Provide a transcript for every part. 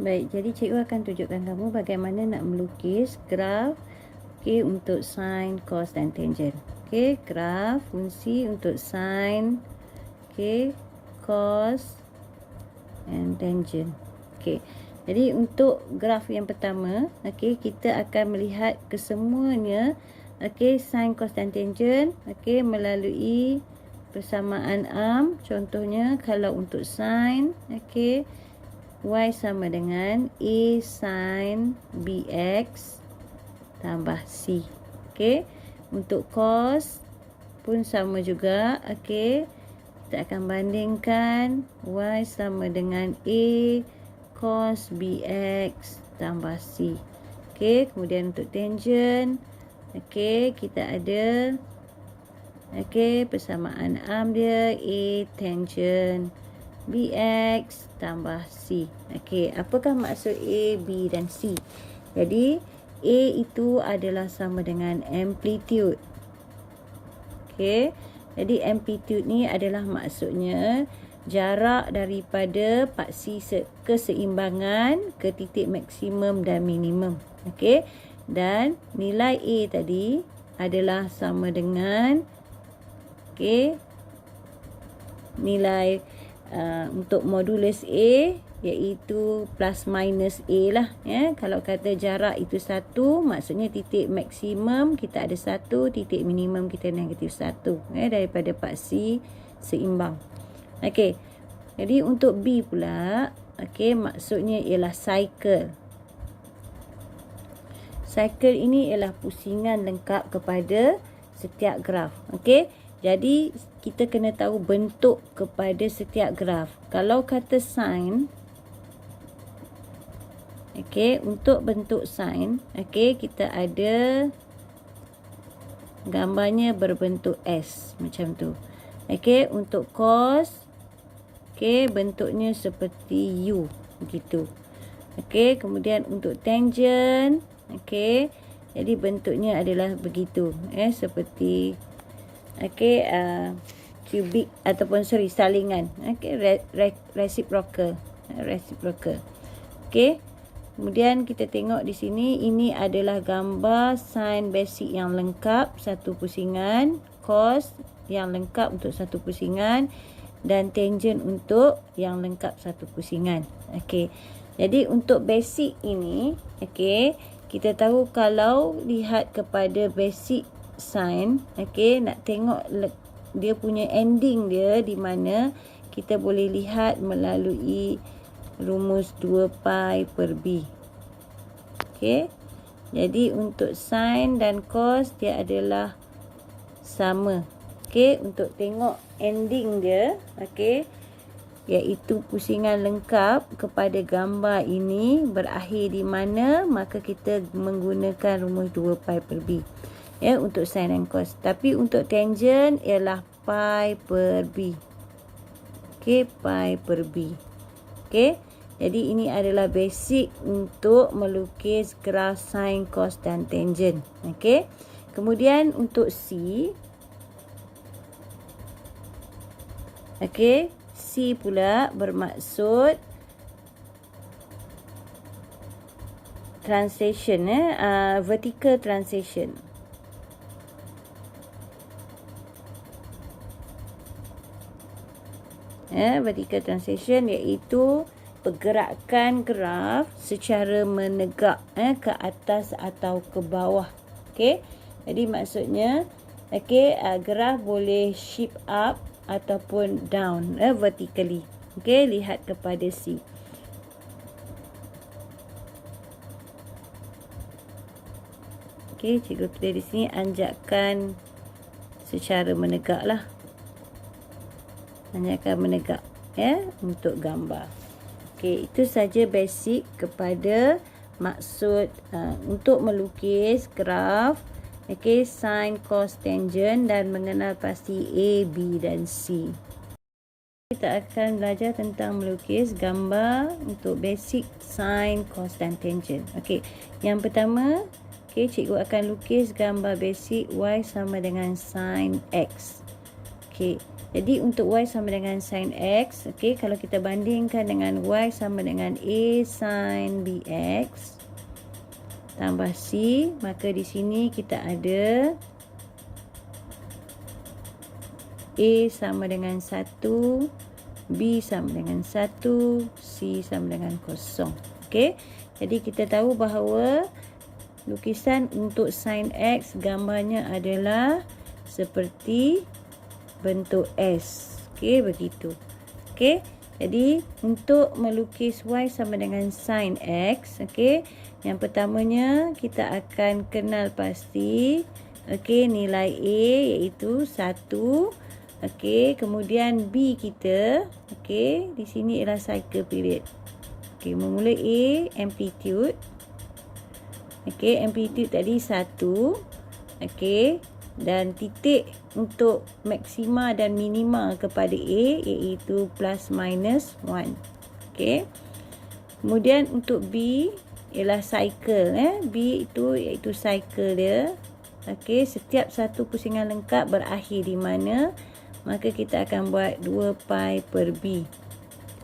Baik, jadi cikgu akan tunjukkan kamu bagaimana nak melukis graf untuk sin, cos dan tangent. Graf fungsi untuk sin, cos dan tangent. Jadi untuk graf yang pertama, kita akan melihat kesemuanya sin, cos dan tangent melalui persamaan arm. Contohnya kalau untuk sin, y sama dengan A sin bx tambah C. Untuk cos pun sama juga. Kita akan bandingkan y sama dengan A cos bx tambah C. Kemudian untuk tangent, kita ada persamaan arm dia A tangent bx tambah C. Apakah maksud A, B dan C? Jadi A itu adalah sama dengan amplitude. Jadi amplitude ni adalah maksudnya jarak daripada paksi keseimbangan ke titik maksimum dan minimum. Dan nilai A tadi adalah sama dengan nilai untuk modulus A, iaitu plus minus A lah. Kalau kata jarak itu 1, maksudnya titik maksimum kita ada 1, titik minimum kita negatif 1 daripada paksi seimbang. Jadi untuk B pula, maksudnya ialah cycle. Cycle ini ialah pusingan lengkap kepada setiap graf. Jadi kita kena tahu bentuk kepada setiap graf. Kalau kata sin, untuk bentuk sin, kita ada gambarnya berbentuk S macam tu. Untuk cos, bentuknya seperti U begitu. Kemudian untuk tangent, jadi bentuknya adalah begitu, seperti cubic ataupun salingan, reciprocal. Kemudian kita tengok di sini, ini adalah gambar sin basic yang lengkap satu pusingan, cos yang lengkap untuk satu pusingan, dan tangent untuk yang lengkap satu pusingan. Jadi untuk basic ini, kita tahu kalau lihat kepada basic sin, nak tengok dia punya ending dia di mana, kita boleh lihat melalui rumus 2 pi per b. Jadi untuk sin dan cos dia adalah sama. Untuk tengok ending dia, iaitu pusingan lengkap kepada gambar ini berakhir di mana, maka kita menggunakan rumus 2 pi per b. Untuk sin dan cos. Tapi untuk tangent ialah pi per b. Pi per b. Jadi ini adalah basic untuk melukis graf sin, cos dan tangent. Kemudian untuk C, C pula bermaksud translation, vertical translation. Vertical translation iaitu pergerakan graf secara menegak, ke atas atau ke bawah. Jadi maksudnya graf boleh shift up ataupun down, vertically. Lihat kepada C. Cikgu tulis di sini anjakan secara menegak lah. Anjakan menegak untuk gambar. Itu saja basic kepada maksud untuk melukis graf sin, cos, tangent dan mengenal pasti A, B dan C. Kita akan belajar tentang melukis gambar untuk basic sin, cos dan tangent. Yang pertama, cikgu akan lukis gambar basic y sama dengan sin x. Okey. Jadi untuk y sama dengan sin x, okey, kalau kita bandingkan dengan y sama dengan a sin bx tambah c, maka di sini kita ada a sama dengan 1, b sama dengan 1, c sama dengan 0. Okey. Jadi kita tahu bahawa lukisan untuk sin x gambarnya adalah seperti bentuk S. Okey, begitu. Okey. Jadi untuk melukis y sama dengan sin x, okey, yang pertamanya kita akan kenal pasti okey nilai a iaitu 1. Okey, kemudian b kita, okey, di sini ialah cycle period. Okey, memula a amplitude. Okey, amplitude tadi 1. Okey. Dan titik untuk maksima dan minima kepada A iaitu plus minus 1. Okey. Kemudian untuk B ialah cycle. B itu iaitu cycle dia. Okey. Setiap satu pusingan lengkap berakhir di mana, maka kita akan buat 2 pi per B.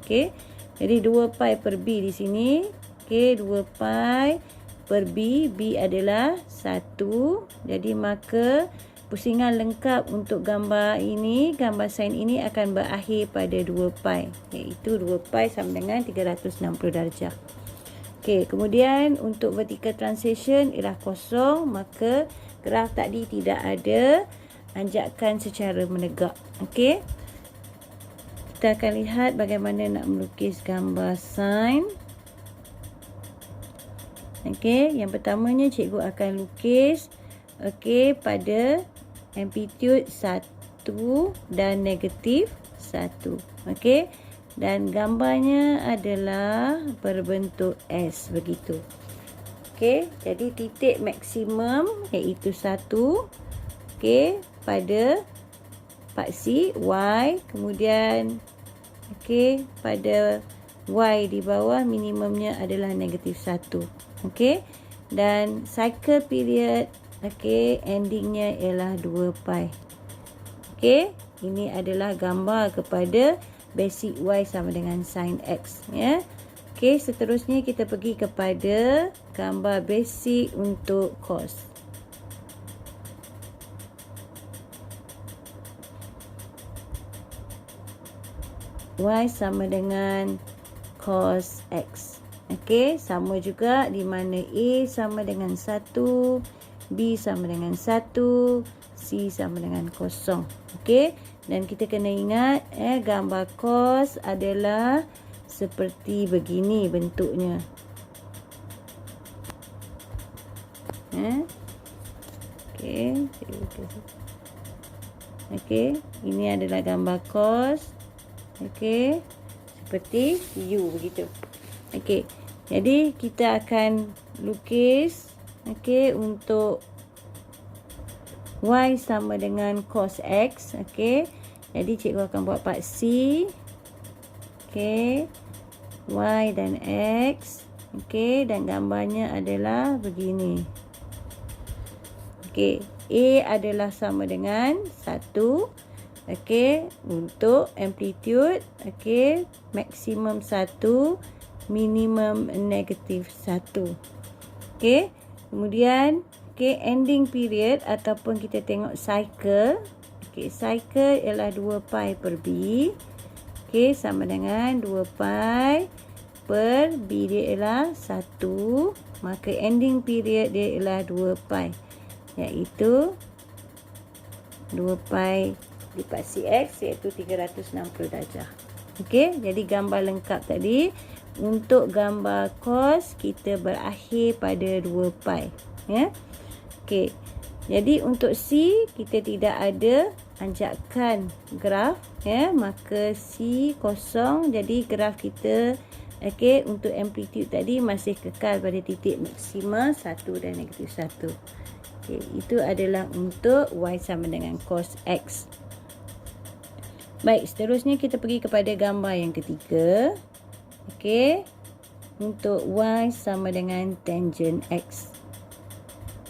Okey. Jadi 2 pi per B di sini. Okey. 2 pi per B. B adalah 1. Jadi maka pusingan lengkap untuk gambar ini, gambar sin ini akan berakhir pada 2 pi. Iaitu 2 pi sama dengan 360 darjah. Okey, kemudian untuk vertical translation ialah kosong. Maka graf tadi tidak ada anjakan secara menegak. Okey. Kita akan lihat bagaimana nak melukis gambar sin. Okey, yang pertamanya cikgu akan lukis okey pada amplitude 1 dan negatif 1. Okey, dan gambarnya adalah berbentuk S begitu. Okey, jadi titik maksimum iaitu 1. Okey, pada paksi Y, kemudian okey pada Y di bawah minimumnya adalah negatif 1. Okey, dan cycle period okey endingnya ialah 2 pi. Okey, ini adalah gambar kepada basic y sama dengan sin x ya. Okey, seterusnya kita pergi kepada gambar basic untuk cos. Y sama dengan cos x. Okey, sama juga di mana A sama dengan 1, B sama dengan 1, C sama dengan 0. Okey, dan kita kena ingat gambar cos adalah seperti begini bentuknya. Okey, okey, ini adalah gambar cos. Okey, seperti U begitu. Okey. Jadi kita akan lukis okey untuk y sama dengan cos x. Okey. Jadi cikgu akan buat part C. Okey. Y dan x. Okey, dan gambarnya adalah begini. Okey, A adalah sama dengan 1. Okey, untuk amplitude okey, maksimum 1, minimum negatif 1. Okey. Kemudian okey, ending period ataupun kita tengok cycle. Okey, cycle ialah 2 pi per B. Okey, sama dengan 2 pi per B dia ialah 1. Maka ending period dia ialah 2 pi. Iaitu 2 pi dipasi X iaitu 360 darjah. Okey, jadi gambar lengkap tadi. Untuk gambar cos kita berakhir pada 2 pi ya. Okey. Jadi untuk C kita tidak ada anjakan graf ya, maka C kosong. Jadi graf kita okey untuk amplitude tadi masih kekal pada titik maksima 1 dan negatif 1. Okey, itu adalah untuk y sama dengan cos X. Baik, seterusnya kita pergi kepada gambar yang ketiga. Okey, untuk y sama dengan tangent x.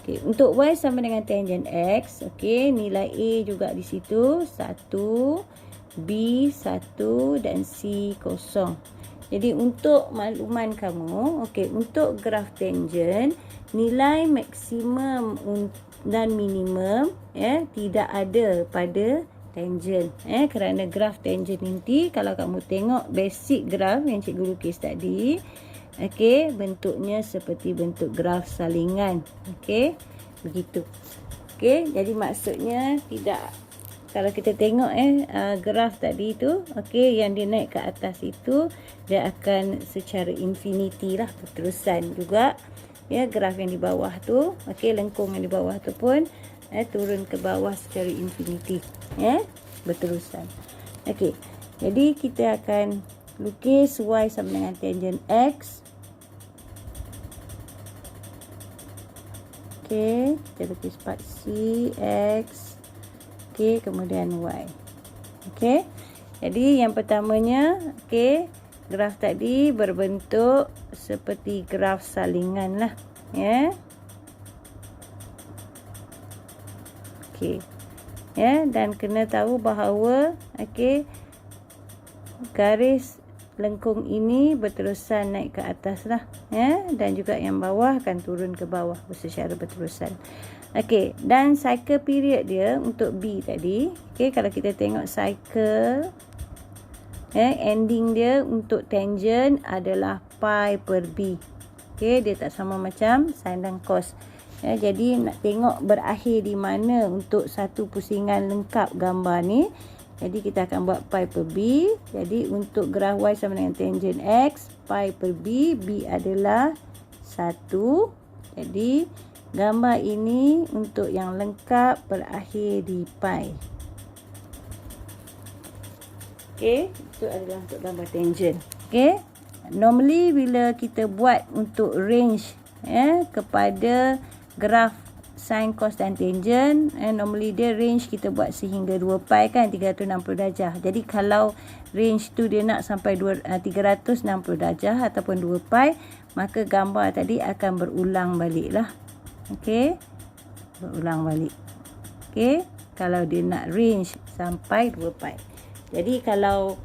Okey, Okey, untuk Y sama dengan tangent X, okey, nilai A juga di situ 1, B 1 dan C kosong. Jadi untuk makluman kamu, okey, untuk graf tangent, nilai maksimum dan minimum tidak ada pada tangent. Kerana graf tangent nanti kalau kamu tengok basic graf yang cikgu lukis tadi, okey, bentuknya seperti bentuk graf salingan. Okey, begitu. Okey, jadi maksudnya tidak, kalau kita tengok graf tadi tu, okey, yang dia naik ke atas itu dia akan secara infinity lah, berterusan juga. Ya, graf yang di bawah tu, okey, lengkung yang di bawah tu pun turun ke bawah secara infinity, berterusan. Okey, jadi kita akan lukis Y sama dengan tangent X. Okey, kita lukis part C, X. Okey, kemudian Y. Okey, jadi yang pertamanya, okey, graf tadi berbentuk seperti graf salingan lah. Okey. Dan kena tahu bahawa okey, garis lengkung ini berterusan naik ke atas lah. Dan juga yang bawah akan turun ke bawah secara berterusan. Okey, dan cycle period dia untuk B tadi, okey, kalau kita tengok cycle, ending dia untuk tangent adalah pi per B. Okey, dia tak sama macam sin dan cos. Jadi nak tengok berakhir di mana untuk satu pusingan lengkap gambar ni. Jadi kita akan buat pi per B. Jadi untuk graf Y sama dengan tangent X, pi per B, B adalah 1. Jadi gambar ini untuk yang lengkap berakhir di pi. Okey, itu adalah untuk gambar tangent. Okey, normally bila kita buat untuk range kepada graf sin, cos dan tangent, normally dia range kita buat sehingga 2 pi kan, 360 darjah. Jadi kalau range tu dia nak sampai 360 darjah ataupun 2 pi, maka gambar tadi akan berulang balik lah. Okey, berulang balik. Okey, kalau dia nak range sampai 2 pi. Jadi kalau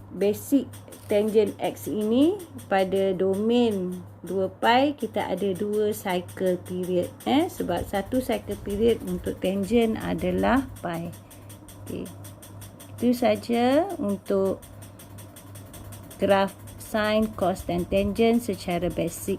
basic tangent X ini pada domain 2 pi, kita ada 2 cycle period. Sebab satu cycle period untuk tangent adalah pi. Okey, itu saja untuk graf sin, cos dan tangent secara basic.